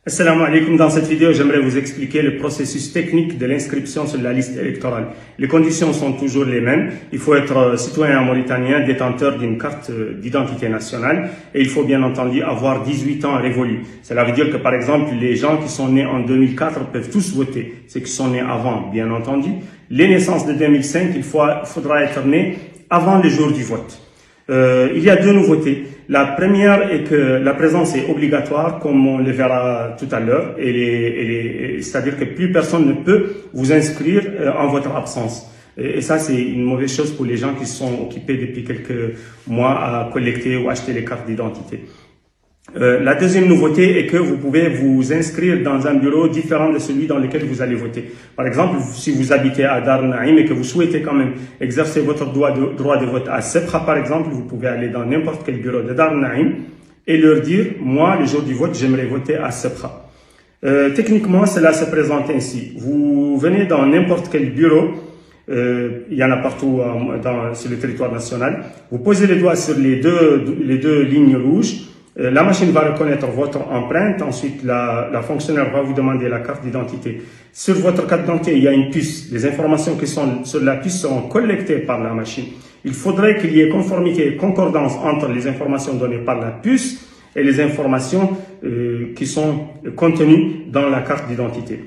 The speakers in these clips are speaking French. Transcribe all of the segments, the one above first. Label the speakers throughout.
Speaker 1: Assalamu alaikum. Dans cette vidéo, j'aimerais vous expliquer le processus technique de l'inscription sur la liste électorale. Les conditions sont toujours les mêmes. Il faut être citoyen mauritanien, détenteur d'une carte d'identité nationale et il faut bien entendu avoir 18 ans révolus. Cela veut dire que par exemple, les gens qui sont nés en 2004 peuvent tous voter. Ceux qui sont nés avant, bien entendu. Les naissances de 2005, il faudra être né avant le jour du vote. Il y a deux nouveautés. La première est que la présence est obligatoire, comme on le verra tout à l'heure, c'est-à-dire que plus personne ne peut vous inscrire en votre absence. Et ça, c'est une mauvaise chose pour les gens qui se sont occupés depuis quelques mois à collecter ou acheter les cartes d'identité. La deuxième nouveauté est que vous pouvez vous inscrire dans un bureau différent de celui dans lequel vous allez voter. Par exemple, si vous habitez à Dar Naïm et que vous souhaitez quand même exercer votre droit de vote à Sebkha, par exemple, vous pouvez aller dans n'importe quel bureau de Dar Naïm et leur dire « Moi, le jour du vote, j'aimerais voter à Sebkha ». Techniquement, cela se présente ainsi. Vous venez dans n'importe quel bureau, il y en a partout sur le territoire national. Vous posez les doigts sur les deux lignes rouges. La machine va reconnaître votre empreinte. Ensuite, la fonctionnaire va vous demander la carte d'identité. Sur votre carte d'identité, il y a une puce. Les informations qui sont sur la puce seront collectées par la machine. Il faudrait qu'il y ait conformité et concordance entre les informations données par la puce et les informations qui sont contenues dans la carte d'identité.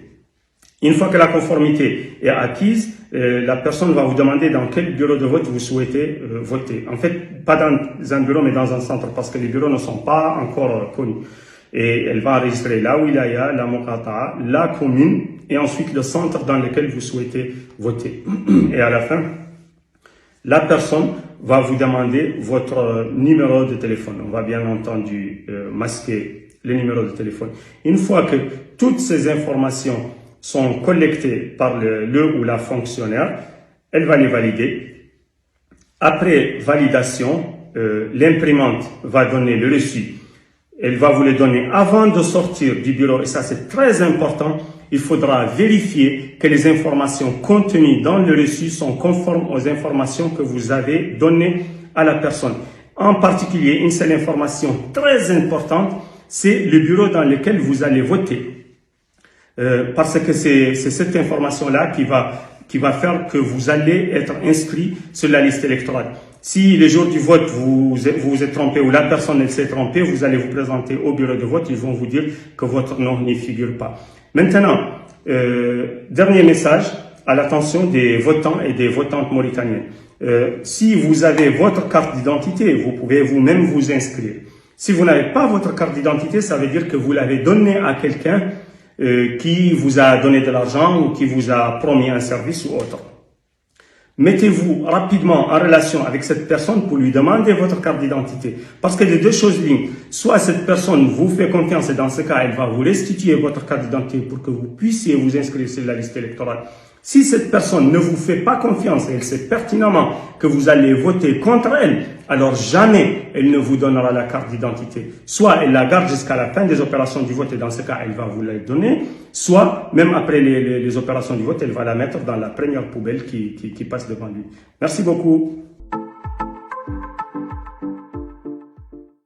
Speaker 1: Une fois que la conformité est acquise, la personne va vous demander dans quel bureau de vote vous souhaitez voter. En fait, pas dans un bureau, mais dans un centre, parce que les bureaux ne sont pas encore connus. Et elle va enregistrer la wilaya, la muqata'a, la commune, et ensuite le centre dans lequel vous souhaitez voter. Et à la fin, la personne va vous demander votre numéro de téléphone. On va bien entendu masquer le numéro de téléphone. Une fois que toutes ces informations sont collectées par le ou la fonctionnaire, elle va les valider. Après validation, l'imprimante va donner le reçu. Elle va vous le donner avant de sortir du bureau, et ça c'est très important. Il faudra vérifier que les informations contenues dans le reçu sont conformes aux informations que vous avez données à la personne. En particulier, une seule information très importante, c'est le bureau dans lequel vous allez voter. Parce que c'est cette information-là qui va faire que vous allez être inscrit sur la liste électorale. Si le jour du vote, vous vous êtes trompé ou la personne elle s'est trompée, vous allez vous présenter au bureau de vote, ils vont vous dire que votre nom n'y figure pas. Maintenant, dernier message à l'attention des votants et des votantes mauritaniennes. Si vous avez votre carte d'identité, vous pouvez vous-même vous inscrire. Si vous n'avez pas votre carte d'identité, ça veut dire que vous l'avez donnée à quelqu'un qui vous a donné de l'argent ou qui vous a promis un service ou autre. Mettez-vous rapidement en relation avec cette personne pour lui demander votre carte d'identité. Parce que les deux choses lignes, soit cette personne vous fait confiance et dans ce cas, elle va vous restituer votre carte d'identité pour que vous puissiez vous inscrire sur la liste électorale. Si cette personne ne vous fait pas confiance et elle sait pertinemment que vous allez voter contre elle, alors jamais elle ne vous donnera la carte d'identité. Soit elle la garde jusqu'à la fin des opérations du vote et dans ce cas, elle va vous la donner. Soit, même après les opérations du vote, elle va la mettre dans la première poubelle qui passe devant lui. Merci beaucoup.